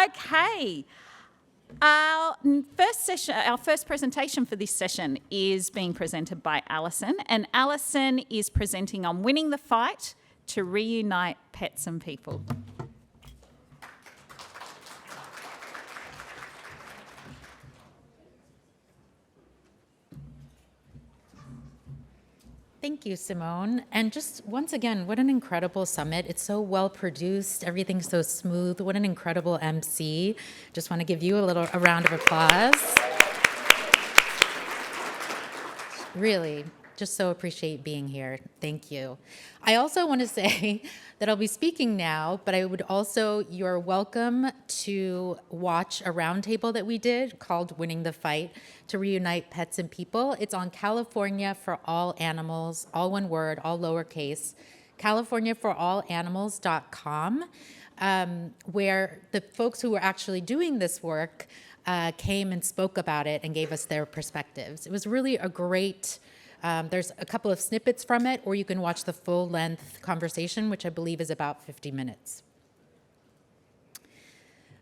Okay. Our first presentation for this session is being presented by Allison, and Allison is presenting on winning the fight to reunite pets and people. Thank you, Simone. And just once again, what an incredible summit. It's so well produced. Everything's so smooth. What an incredible MC. Just want to give you a round of applause. Really, just so appreciate being here. Thank you. I also want to say that I'll be speaking now, but you're welcome to watch a roundtable that we did called Winning the Fight to Reunite Pets and People. It's on California for All Animals, all one word, all lowercase, californiaforallanimals.com, where the folks who were actually doing this work came and spoke about it and gave us their perspectives. It was really a great there's a couple of snippets from it, or you can watch the full-length conversation, which I believe is about 50 minutes.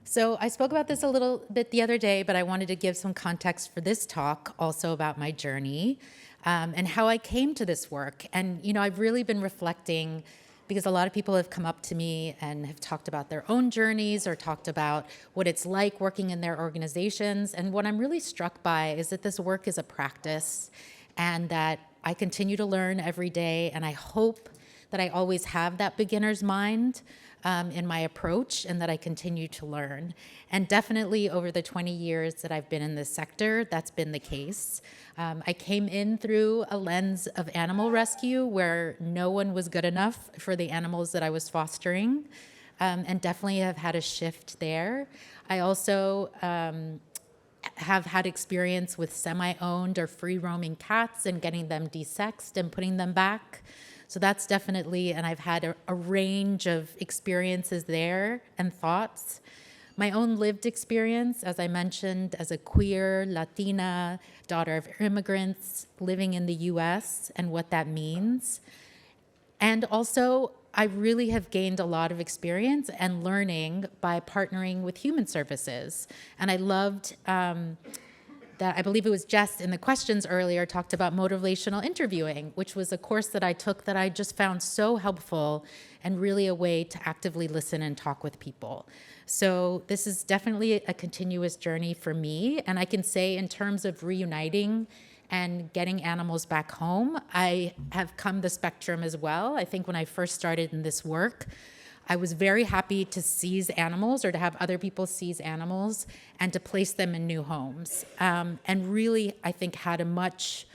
So I spoke about this a little bit the other day, but I wanted to give some context for this talk, also about my journey and how I came to this work. And, I've really been reflecting because a lot of people have come up to me and have talked about their own journeys or talked about what it's like working in their organizations. And what I'm really struck by is that this work is a practice, and that I continue to learn every day, and I hope that I always have that beginner's mind in my approach, and that I continue to learn. And definitely over the 20 years that I've been in this sector, that's been the case. I came in through a lens of animal rescue where no one was good enough for the animals that I was fostering, and definitely have had a shift there. I also have had experience with semi-owned or free-roaming cats and getting them desexed and putting them back. So that's definitely, and I've had a range of experiences there and thoughts. My own lived experience, as I mentioned, as a queer, Latina, daughter of immigrants living in the US and what that means. And also, I really have gained a lot of experience and learning by partnering with human services. And I loved that, I believe it was Jess in the questions earlier talked about motivational interviewing, which was a course that I took that I just found so helpful and really a way to actively listen and talk with people. So this is definitely a continuous journey for me. And I can say in terms of reuniting and getting animals back home, I have come the spectrum as well. I think when I first started in this work, I was very happy to seize animals or to have other people seize animals and to place them in new homes. And really, I think, had a much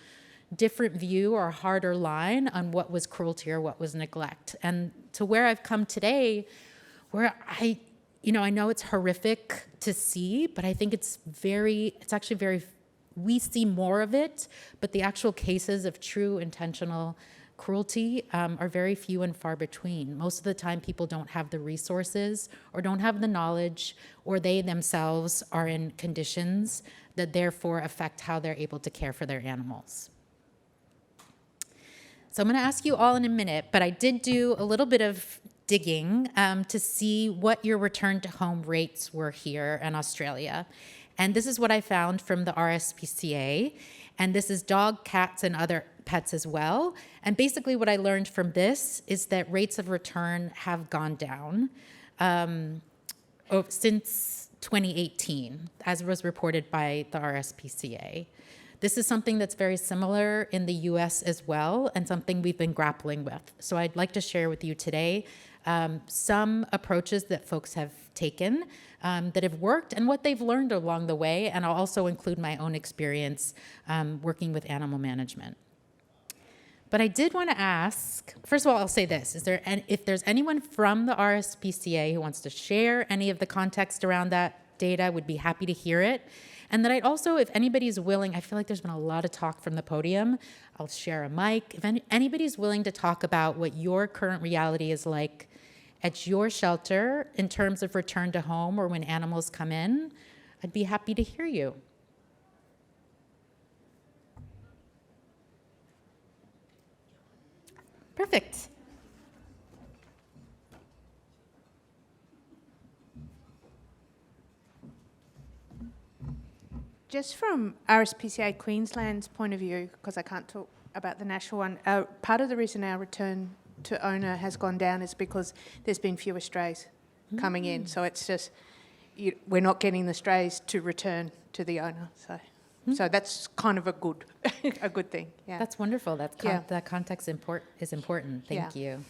different view or a harder line on what was cruelty or what was neglect. And to where I've come today, where I know it's horrific to see, but I think it's actually very, we see more of it, but the actual cases of true intentional cruelty are very few and far between. Most of the time, people don't have the resources or don't have the knowledge, or they themselves are in conditions that therefore affect how they're able to care for their animals. So I'm going to ask you all in a minute, but I did do a little bit of digging to see what your return to home rates were here in Australia. And this is what I found from the RSPCA. And this is dog, cats, and other pets as well. And basically what I learned from this is that rates of return have gone down since 2018, as was reported by the RSPCA. This is something that's very similar in the US as well, and something we've been grappling with. So I'd like to share with you today some approaches that folks have taken that have worked and what they've learned along the way. And I'll also include my own experience working with animal management. But I did want to ask, first of all, I'll say this, if there's anyone from the RSPCA who wants to share any of the context around that data, would be happy to hear it. And then I'd also, if anybody's willing, I feel like there's been a lot of talk from the podium, I'll share a mic. If anybody's willing to talk about what your current reality is like at your shelter in terms of return to home or when animals come in, I'd be happy to hear you. Perfect. Just from RSPCA Queensland's point of view, because I can't talk about the national one, part of the reason our return to owner has gone down is because there's been fewer strays coming in. So it's just, we're not getting the strays to return to the owner. So that's kind of a good a good thing. Yeah. That's wonderful. That context is important. Thank you.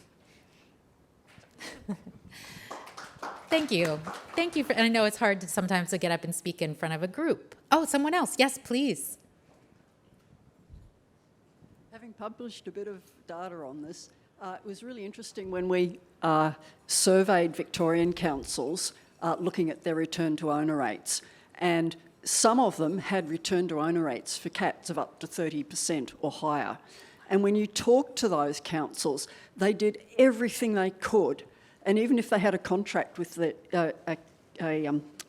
Thank you. Thank you. And I know it's hard sometimes to get up and speak in front of a group. Oh, someone else. Yes, please. Having published a bit of data on this, it was really interesting when we surveyed Victorian councils looking at their return to owner rates. And some of them had return to owner rates for cats of up to 30% or higher. And when you talk to those councils, they did everything they could. And even if they had a contract with a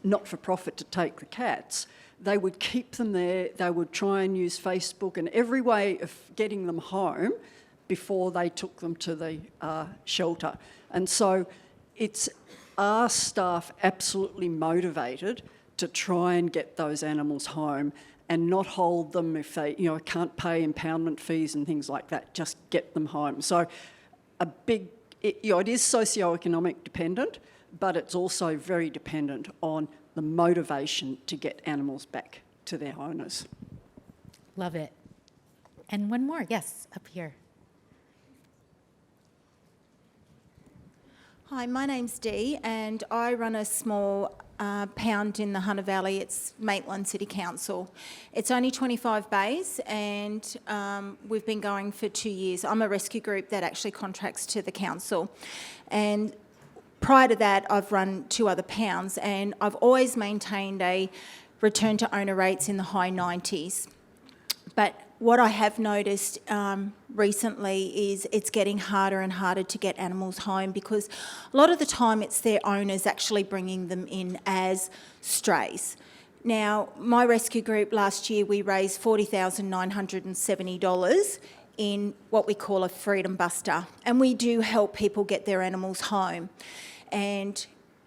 not-for-profit to take the cats, they would keep them there. They would try and use Facebook and every way of getting them home before they took them to the shelter. And so it's our staff absolutely motivated to try and get those animals home and not hold them if they, can't pay impoundment fees and things like that. Just get them home. So it is socioeconomic dependent, but it's also very dependent on the motivation to get animals back to their owners. Love it. And one more. Yes, up here. Hi, my name's Dee, and I run a small pound in the Hunter Valley. It's Maitland City Council. It's only 25 bays, and we've been going for 2 years. I'm a rescue group that actually contracts to the council. And prior to that, I've run 2 other pounds, and I've always maintained a return to owner rates in the high 90s. But what I have noticed recently is it's getting harder and harder to get animals home, because a lot of the time it's their owners actually bringing them in as strays. Now, my rescue group last year, we raised $40,970 in what we call a Freedom Buster, and we do help people get their animals home. And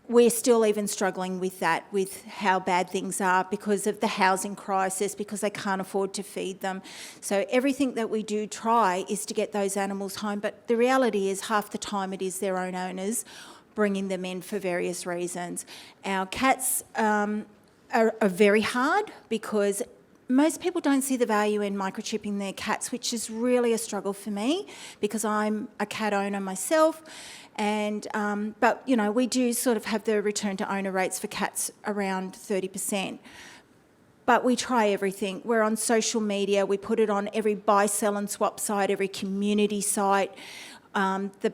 we're still even struggling with that, with how bad things are because of the housing crisis, because they can't afford to feed them. So everything that we do try is to get those animals home, but the reality is half the time it is their own owners bringing them in for various reasons. Our cats are very hard because most people don't see the value in microchipping their cats, which is really a struggle for me because I'm a cat owner myself. And but we do sort of have the return to owner rates for cats around 30%. But we try everything. We're on social media. We put it on every buy, sell and swap site, every community site. The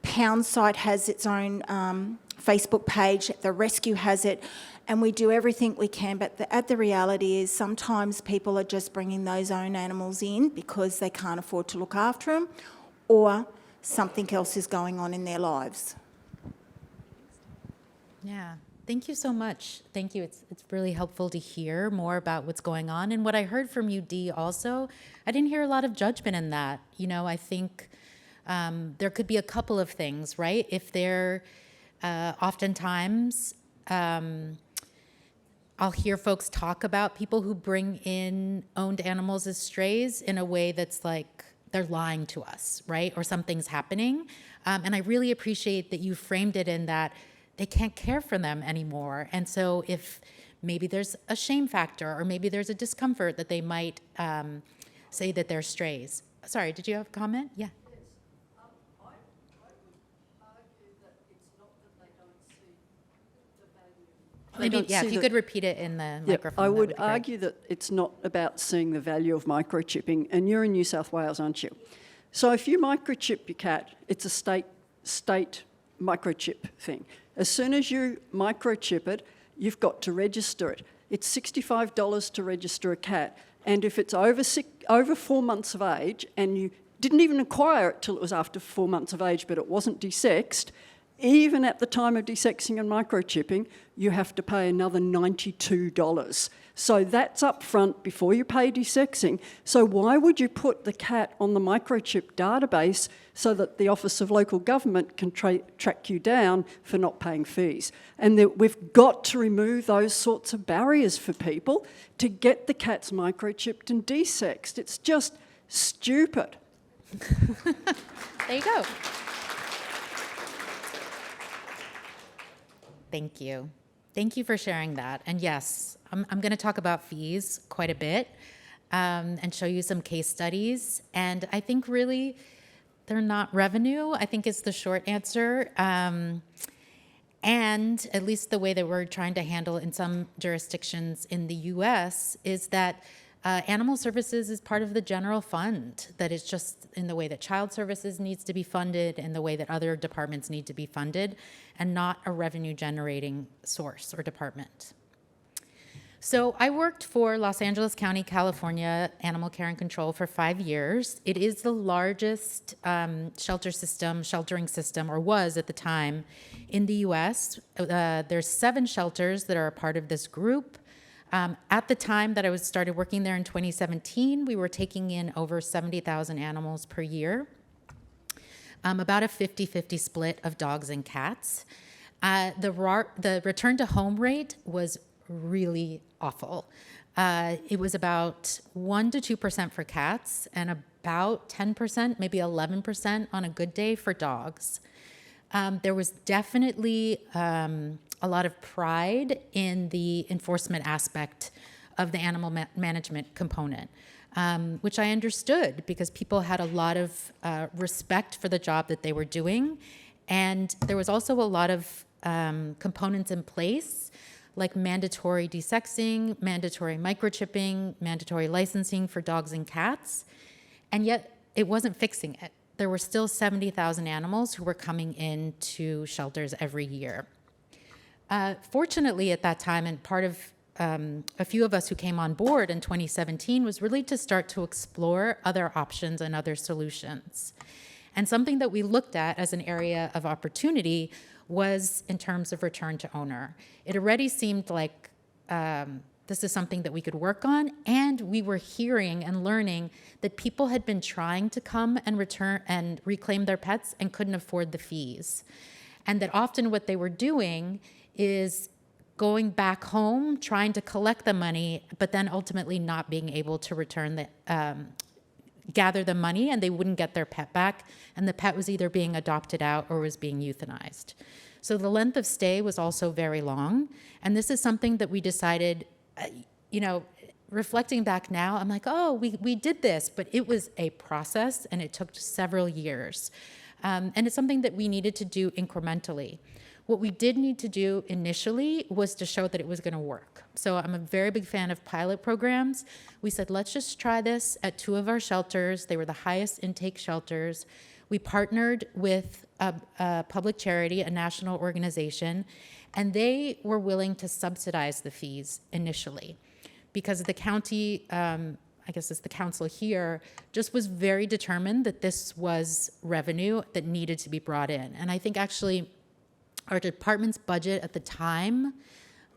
pound site has its own Facebook page. The rescue has it. And we do everything we can. But the reality is sometimes people are just bringing those own animals in because they can't afford to look after them, or something else is going on in their lives. Yeah, thank you so much. Thank you. It's really helpful to hear more about what's going on. And what I heard from you, Dee, also, I didn't hear a lot of judgment in that. I think there could be a couple of things, right? If they're oftentimes, I'll hear folks talk about people who bring in owned animals as strays in a way that's like, they're lying to us, right? Or something's happening. And I really appreciate that you framed it in that they can't care for them anymore. And so if maybe there's a shame factor, or maybe there's a discomfort that they might say that they're strays. Sorry, did you have a comment? Yeah. Maybe, if you could repeat it in the microphone. I would argue that it's not about seeing the value of microchipping, and you're in New South Wales, aren't you? So if you microchip your cat, it's a state microchip thing. As soon as you microchip it, you've got to register it. It's $65 to register a cat, and if it's over 4 months of age, and you didn't even acquire it till it was after 4 months of age, but it wasn't desexed, even at the time of desexing and microchipping, you have to pay another $92. So that's up front before you pay desexing. So why would you put the cat on the microchip database so that the Office of Local Government can track you down for not paying fees? And we've got to remove those sorts of barriers for people to get the cats microchipped and desexed. It's just stupid. There you go. Thank you. Thank you for sharing that. And yes, I'm going to talk about fees quite a bit and show you some case studies. And I think really they're not revenue, I think is the short answer. And at least the way that we're trying to handle in some jurisdictions in the US is that animal services is part of the general fund, that it's just in the way that child services needs to be funded and the way that other departments need to be funded, and not a revenue generating source or department. So I worked for Los Angeles County, California Animal Care and Control for 5 years. It is the largest sheltering system, or was at the time, in the US. There's 7 shelters that are a part of this group. At the time that I started working there in 2017, we were taking in over 70,000 animals per year, about a 50-50 split of dogs and cats. The return to home rate was really awful. It was about 1% to 2% for cats and about 10%, maybe 11% on a good day for dogs. There was definitely a lot of pride in the enforcement aspect of the animal management component, which I understood because people had a lot of respect for the job that they were doing. And there was also a lot of components in place, like mandatory desexing, mandatory microchipping, mandatory licensing for dogs and cats. And yet it wasn't fixing it. There were still 70,000 animals who were coming into shelters every year. Fortunately, at that time, and part of a few of us who came on board in 2017 was really to start to explore other options and other solutions. And something that we looked at as an area of opportunity was in terms of return to owner. It already seemed like this is something that we could work on, and we were hearing and learning that people had been trying to come and return and reclaim their pets and couldn't afford the fees. And that often what they were doing is going back home, trying to collect the money, but then ultimately not being able to return gather the money, and they wouldn't get their pet back, and the pet was either being adopted out or was being euthanized. So the length of stay was also very long, and this is something that we decided, reflecting back now, I'm like, oh, we did this, but it was a process, and it took several years. And it's something that we needed to do incrementally. What we did need to do initially was to show that it was going to work. So I'm a very big fan of pilot programs. We said, let's just try this at 2 of our shelters. They were the highest intake shelters. We partnered with a public charity, a national organization, and they were willing to subsidize the fees initially because the county, I guess it's the council here, just was very determined that this was revenue that needed to be brought in. And I think actually our department's budget at the time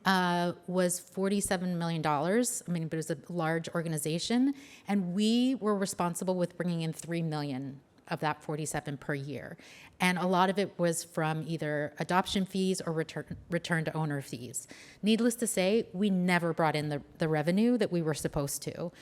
was $47 million. I mean, but it was a large organization, and we were responsible with bringing in $3 million of that 47 per year. And a lot of it was from either adoption fees or return to owner fees. Needless to say, we never brought in the revenue that we were supposed to.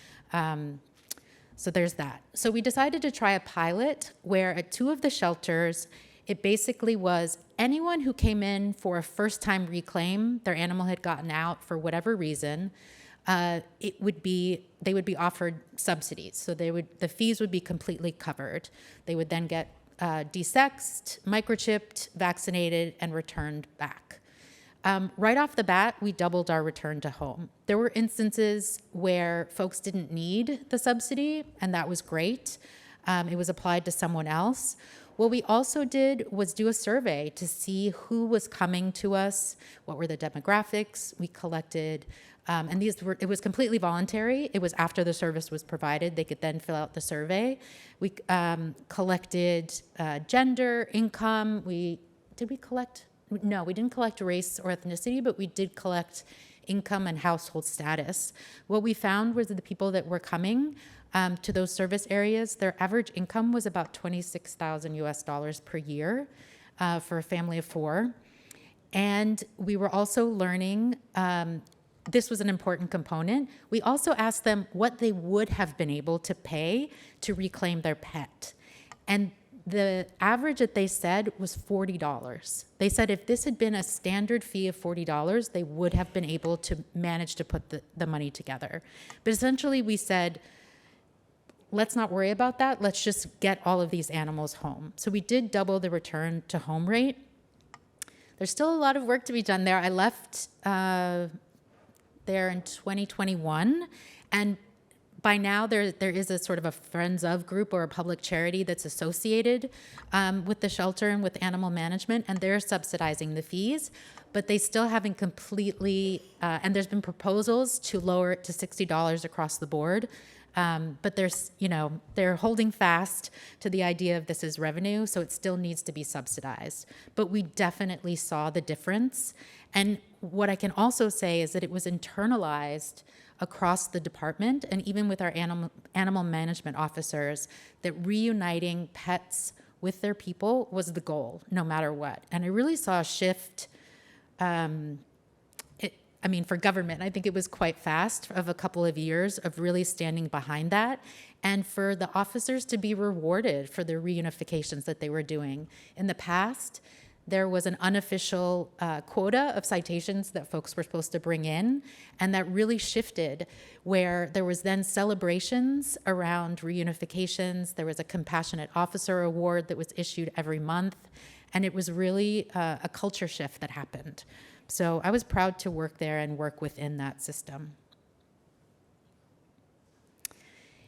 So there's that. So we decided to try a pilot where at 2 of the shelters, it basically was anyone who came in for a first-time reclaim, their animal had gotten out for whatever reason, they would be offered subsidies. So the fees would be completely covered. They would then get desexed, microchipped, vaccinated, and returned back. Right off the bat, we doubled our return to home. There were instances where folks didn't need the subsidy, and that was great. It was applied to someone else. What we also did was do a survey to see who was coming to us, what were the demographics. We collected, and it was completely voluntary. It was after the service was provided. They could then fill out the survey. We collected gender, income. We did we collect? No, we didn't collect race or ethnicity, but we did collect income and household status. What we found was that the people that were coming to those service areas, their average income was about $26,000 per year for a family of 4. And we were also learning, this was an important component. We also asked them what they would have been able to pay to reclaim their pet. And the average that they said was $40. They said if this had been a standard fee of $40, they would have been able to manage to put the money together. But essentially we said, let's not worry about that. Let's just get all of these animals home. So we did double the return to home rate. There's still a lot of work to be done there. I left there in 2021, and by now there is a sort of a Friends of group or a public charity that's associated with the shelter and with animal management, and they're subsidizing the fees, but they still haven't completely, and there's been proposals to lower it to $60 across the board. But they're holding fast to the idea of this is revenue, so it still needs to be subsidized. But we definitely saw the difference. And what I can also say is that it was internalized across the department and even with our animal management officers, that reuniting pets with their people was the goal, no matter what. And I really saw a shift. For government, I think it was quite fast of a couple of years of really standing behind that, and for the officers to be rewarded for the reunifications that they were doing. In the past, there was an unofficial quota of citations that folks were supposed to bring in, and that really shifted, where there was then celebrations around reunifications. There was a Compassionate Officer Award that was issued every month, and it was really a culture shift that happened. So I was proud to work there and work within that system.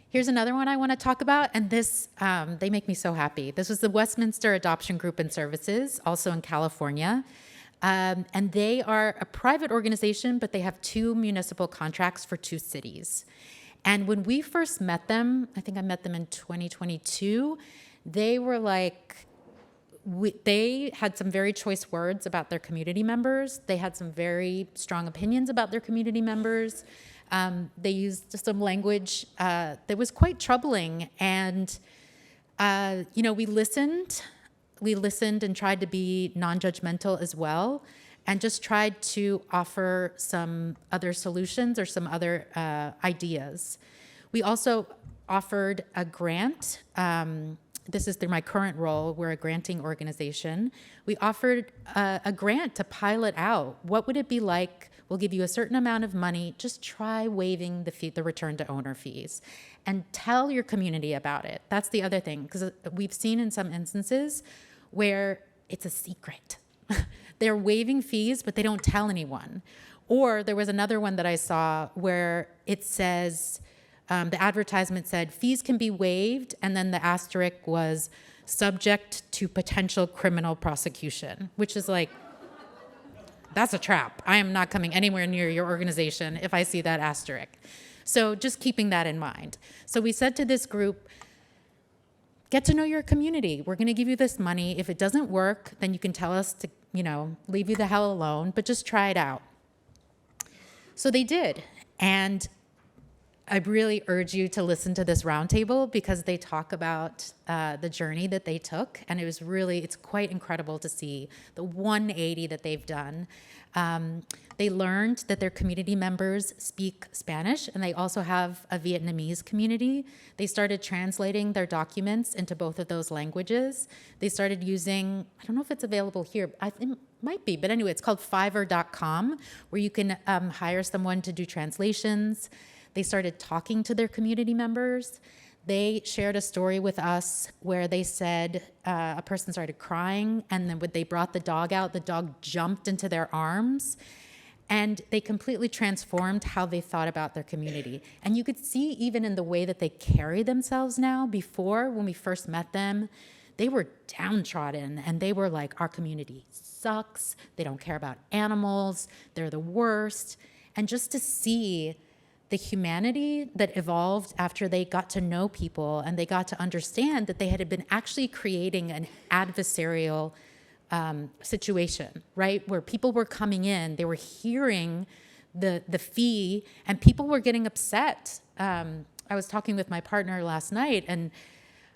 Here's another one I want to talk about, and this, they make me so happy. This was the Westminster Adoption Group and Services, also in California. And they are a private organization, but they have 2 municipal contracts for 2 cities. And when we first met them, I think I met them in 2022, they were like, they had some very choice words about their community members. They had some very strong opinions about their community members. They used some language that was quite troubling. And, we listened and tried to be non-judgmental as well, and just tried to offer some other solutions or some other ideas. We also offered a grant. This is through my current role. We're a granting organization. We offered a grant to pilot out. What would it be like? We'll give you a certain amount of money. Just try waiving the return to owner fees and tell your community about it. That's the other thing, because we've seen in some instances where it's a secret. They're waiving fees, but they don't tell anyone. Or there was another one that I saw where it says, the advertisement said fees can be waived, and then the asterisk was subject to potential criminal prosecution, which is like, that's a trap. I am not coming anywhere near your organization if I see that asterisk. So just keeping that in mind. So we said to this group, get to know your community. We're going to give you this money. If it doesn't work, then you can tell us to, leave you the hell alone, but just try it out. So they did. And I really urge you to listen to this roundtable, because they talk about the journey that they took, and it's quite incredible to see the 180 that they've done. They learned that their community members speak Spanish, and they also have a Vietnamese community. They started translating their documents into both of those languages. They started using, I don't know if it's available here, it might be, but anyway, it's called Fiverr.com, where you can hire someone to do translations. They started talking to their community members. They shared a story with us where they said a person started crying, and then when they brought the dog out, the dog jumped into their arms, and they completely transformed how they thought about their community. And you could see even in the way that they carry themselves now. Before, when we first met them, they were downtrodden, and they were like, our community sucks. They don't care about animals. They're the worst. And just to see the humanity that evolved after they got to know people and they got to understand that they had been actually creating an adversarial situation, right? Where people were coming in, they were hearing the fee, and people were getting upset. I was talking with my partner last night and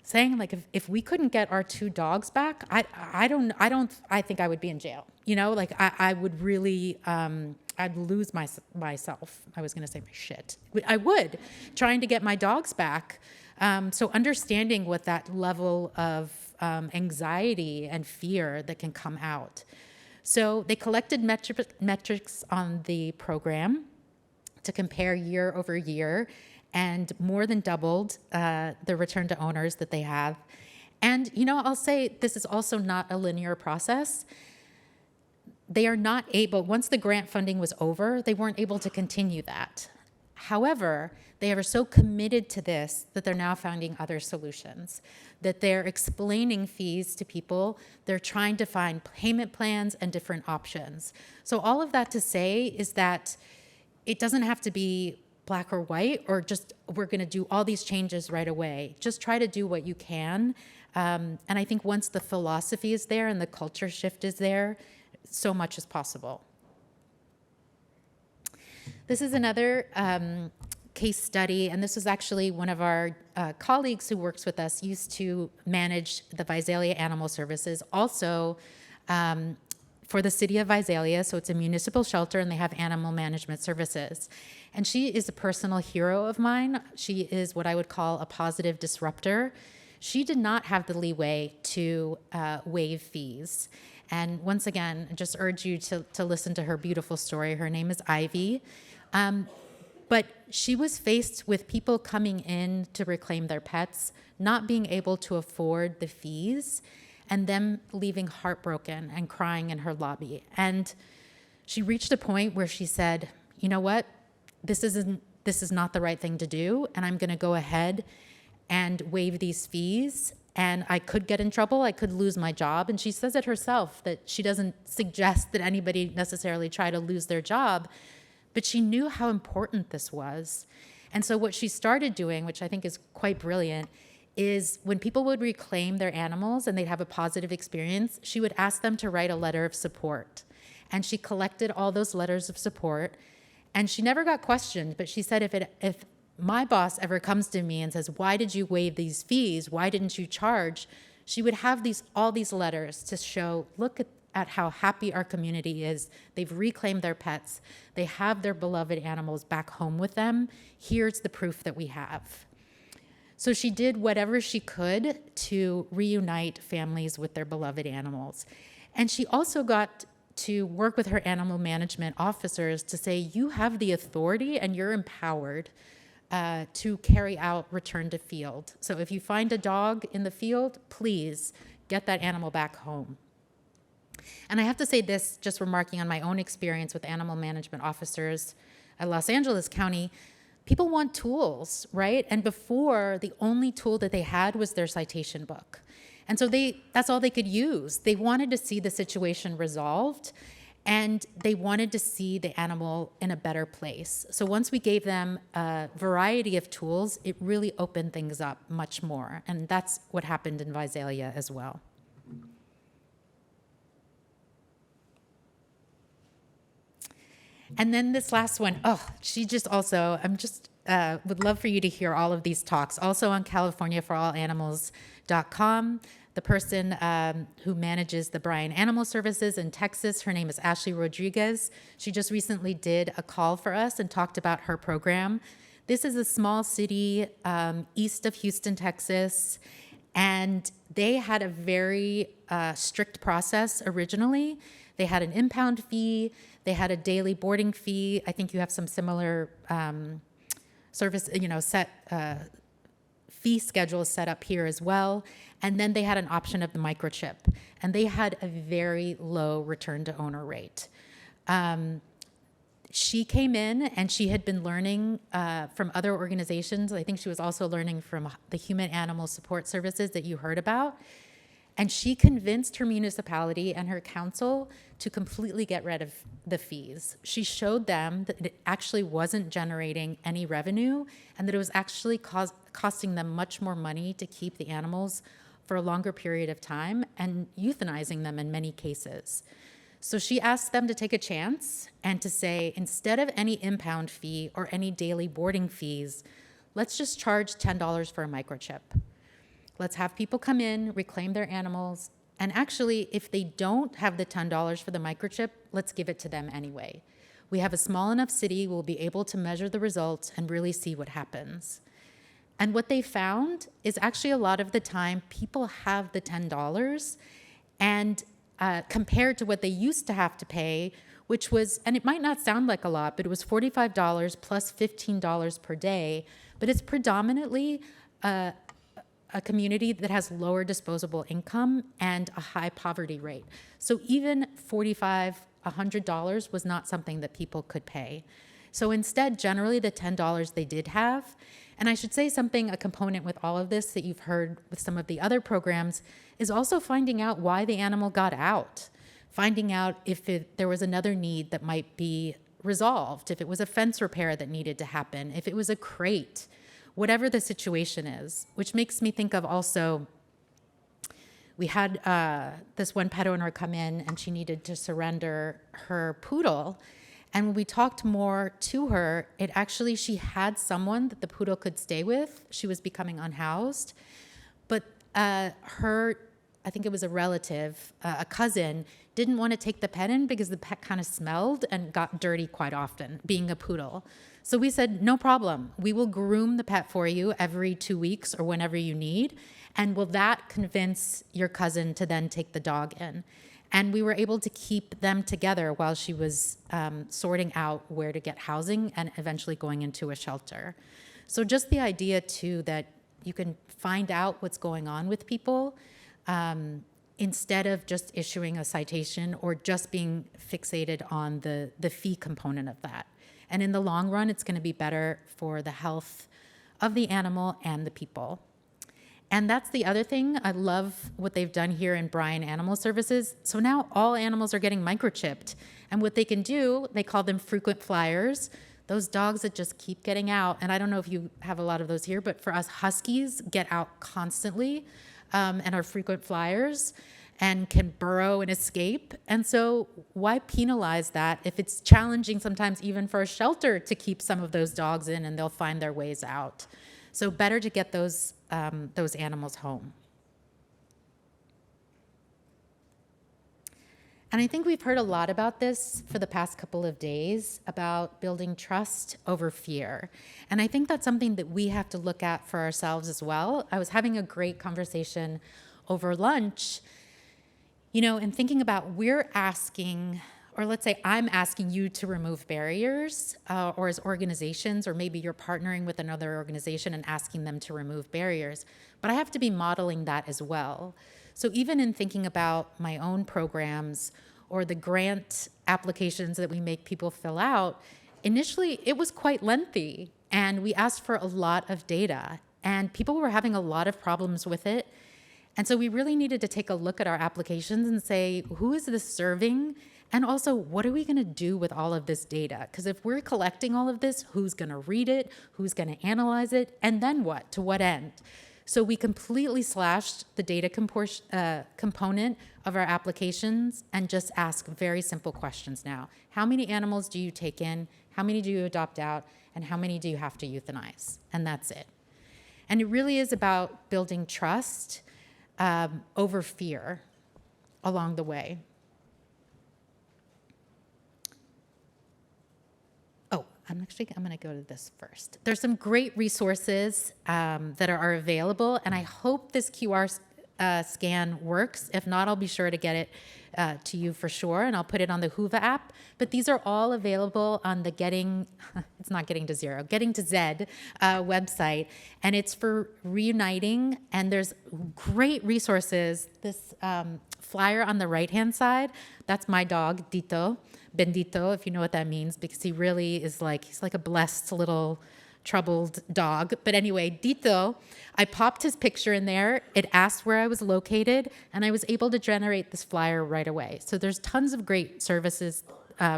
saying, like, if we couldn't get our 2 dogs back, I think I would be in jail. You know, like I would really, I'd lose myself. I was going to say my shit. I would, trying to get my dogs back. So understanding what that level of anxiety and fear that can come out. So they collected metrics on the program to compare year over year, and more than doubled the return to owners that they have. And, you know, I'll say this is also not a linear process. They are not able, once the grant funding was over, they weren't able to continue that. However, they are so committed to this that they're now finding other solutions, that they're explaining fees to people. They're trying to find payment plans and different options. So all of that to say is that it doesn't have to be black or white, or just we're going to do all these changes right away. Just try to do what you can. And I think once the philosophy is there and the culture shift is there, so much is possible. This is another case study, and this was actually one of our colleagues who works with us, used to manage the Visalia Animal Services, also for the city of Visalia. So it's a municipal shelter, and they have animal management services. And she is a personal hero of mine. She is what I would call a positive disruptor. She did not have the leeway to waive fees. And once again, I just urge you to listen to her beautiful story. Her name is Ivy. But she was faced with people coming in to reclaim their pets, not being able to afford the fees, and them leaving heartbroken and crying in her lobby. And she reached a point where she said, you know what? This is not the right thing to do, and I'm going to go ahead and waive these fees. And I could get in trouble. I could lose my job. And she says it herself, that she doesn't suggest that anybody necessarily try to lose their job, but she knew how important this was. And so what she started doing, which I think is quite brilliant, is when people would reclaim their animals and they'd have a positive experience, she would ask them to write a letter of support. And she collected all those letters of support. And she never got questioned, but she said, if my boss ever comes to me and says, why did you waive these fees? Why didn't you charge? She would have all these letters to show, look at how happy our community is. They've reclaimed their pets. They have their beloved animals back home with them. Here's the proof that we have. So she did whatever she could to reunite families with their beloved animals. And she also got to work with her animal management officers to say, you have the authority and you're empowered to carry out return to field. So if you find a dog in the field, please get that animal back home. And I have to say this, just remarking on my own experience with animal management officers at Los Angeles County, people want tools, right? And before, the only tool that they had was their citation book. And so that's all they could use. They wanted to see the situation resolved, and they wanted to see the animal in a better place. So once we gave them a variety of tools, it really opened things up much more. And that's what happened in Visalia as well. And then this last one, she just also, would love for you to hear all of these talks. Also on CaliforniaForAllAnimals.com. The person who manages the Bryan Animal Services in Texas, her name is Ashley Rodriguez. She just recently did a call for us and talked about her program. This is a small city east of Houston, Texas, and they had a very strict process originally. They had an impound fee. They had a daily boarding fee. I think you have some similar service, fee schedules set up here as well. And then they had an option of the microchip. And they had a very low return to owner rate. She came in and she had been learning from other organizations. I think she was also learning from the Human Animal Support Services that you heard about. And she convinced her municipality and her council to completely get rid of the fees. She showed them that it actually wasn't generating any revenue and that it was actually costing them much more money to keep the animals for a longer period of time and euthanizing them in many cases. So she asked them to take a chance and to say, instead of any impound fee or any daily boarding fees, let's just charge $10 for a microchip. Let's have people come in, reclaim their animals, and actually, if they don't have the $10 for the microchip, let's give it to them anyway. We have a small enough city, we'll be able to measure the results and really see what happens. And what they found is actually a lot of the time, people have the $10 and compared to what they used to have to pay, which was, and it might not sound like a lot, but it was $45 plus $15 per day, but it's predominantly a community that has lower disposable income and a high poverty rate. So even $45, $100 was not something that people could pay. So instead, generally the $10 they did have, and I should say something, a component with all of this that you've heard with some of the other programs, is also finding out why the animal got out, finding out if there was another need that might be resolved, if it was a fence repair that needed to happen, if it was a crate, whatever the situation is, which makes me think of also, we had this one pet owner come in and she needed to surrender her poodle. And when we talked more to her, she had someone that the poodle could stay with. She was becoming unhoused. But I think it was a relative, a cousin, didn't want to take the pet in because the pet kind of smelled and got dirty quite often, being a poodle. So we said, no problem. We will groom the pet for you every 2 weeks or whenever you need. And will that convince your cousin to then take the dog in? And we were able to keep them together while she was sorting out where to get housing and eventually going into a shelter. So just the idea, too, that you can find out what's going on with people instead of just issuing a citation or just being fixated on the fee component of that. And in the long run, it's going to be better for the health of the animal and the people. And that's the other thing. I love what they've done here in Bryan Animal Services. So now all animals are getting microchipped. And what they can do, they call them frequent flyers, those dogs that just keep getting out. And I don't know if you have a lot of those here, but for us, huskies get out constantly and are frequent flyers and can burrow and escape. And so why penalize that if it's challenging sometimes even for a shelter to keep some of those dogs in and they'll find their ways out? So better to get those animals home. And I think we've heard a lot about this for the past couple of days, about building trust over fear. And I think that's something that we have to look at for ourselves as well. I was having a great conversation over lunch, and thinking about we're asking, or let's say I'm asking you to remove barriers, or as organizations, or maybe you're partnering with another organization and asking them to remove barriers. But I have to be modeling that as well. So even in thinking about my own programs or the grant applications that we make people fill out, initially it was quite lengthy and we asked for a lot of data and people were having a lot of problems with it. And so we really needed to take a look at our applications and say, who is this serving? And also, what are we going to do with all of this data? Because if we're collecting all of this, who's going to read it? Who's going to analyze it? And then what? To what end? So we completely slashed the data component of our applications and just ask very simple questions now. How many animals do you take in? How many do you adopt out? And how many do you have to euthanize? And that's it. And it really is about building trust over fear along the way. I'm going to go to this first. There's some great resources that are available, and I hope this QR scan works. If not, I'll be sure to get it to you for sure, and I'll put it on the Whova app. But these are all available on the Getting to Zed website, and it's for reuniting, and there's great resources. This flyer on the right-hand side, that's my dog, Dito. Bendito, if you know what that means, because he really is he's like a blessed little troubled dog. But anyway, Dito, I popped his picture in there. It asked where I was located, and I was able to generate this flyer right away. So there's tons of great services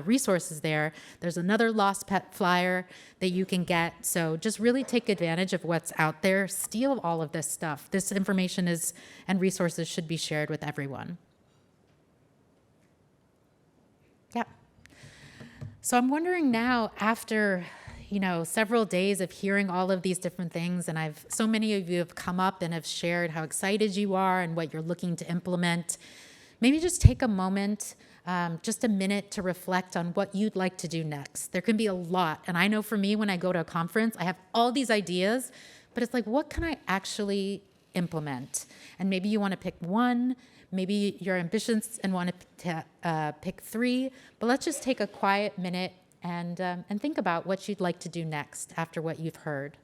resources there. There's another lost pet flyer that you can get. So just really take advantage of what's out there. Steal all of this stuff. This information and resources should be shared with everyone. Yeah. So I'm wondering now, after several days of hearing all of these different things, and so many of you have come up and have shared how excited you are and what you're looking to implement. Maybe just take a moment, just a minute, to reflect on what you'd like to do next. There can be a lot, and I know for me, when I go to a conference, I have all these ideas, but it's like, what can I actually implement? And maybe you want to pick one. Maybe you're ambitious and want to pick 3. But let's just take a quiet minute and think about what you'd like to do next after what you've heard.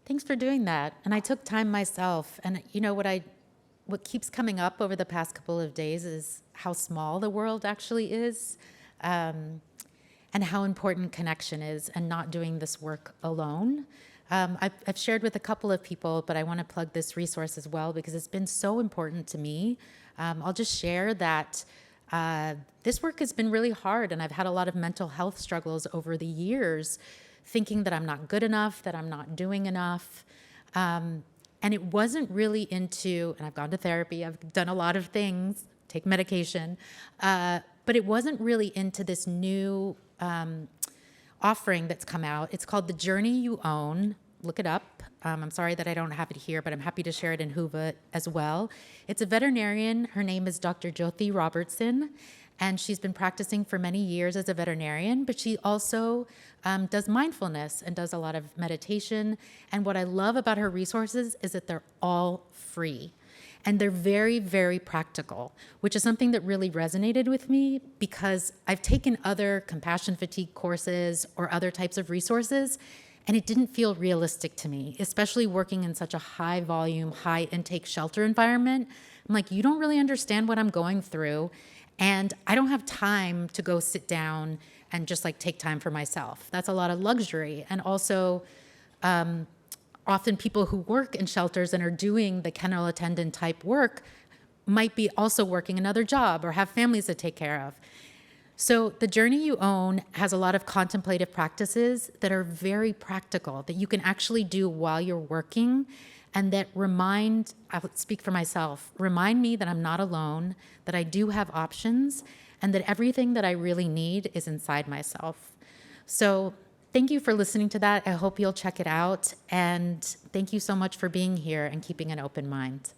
Thanks for doing that. And I took time myself. And what keeps coming up over the past couple of days is how small the world actually is, and how important connection is, and not doing this work alone. I've shared with a couple of people, but I want to plug this resource as well because it's been so important to me. I'll just share that this work has been really hard, and I've had a lot of mental health struggles over the years, thinking that I'm not good enough, that I'm not doing enough. And it wasn't really and I've gone to therapy, I've done a lot of things, take medication, but it wasn't really into this new offering that's come out. It's called The Journey You Own. Look it up. I'm sorry that I don't have it here, but I'm happy to share it in Whova as well. It's a veterinarian. Her name is Dr. Jyoti Robertson, and she's been practicing for many years as a veterinarian, but she also does mindfulness and does a lot of meditation. And what I love about her resources is that they're all free. And they're very, very practical, which is something that really resonated with me because I've taken other compassion fatigue courses or other types of resources, and it didn't feel realistic to me, especially working in such a high volume, high intake shelter environment. I'm like, you don't really understand what I'm going through. And I don't have time to go sit down and just take time for myself. That's a lot of luxury. And also, often people who work in shelters and are doing the kennel attendant type work might be also working another job or have families to take care of. So The Journey You Own has a lot of contemplative practices that are very practical, that you can actually do while you're working, and that I'll speak for myself, remind me that I'm not alone, that I do have options, and that everything that I really need is inside myself. So thank you for listening to that. I hope you'll check it out. And thank you so much for being here and keeping an open mind.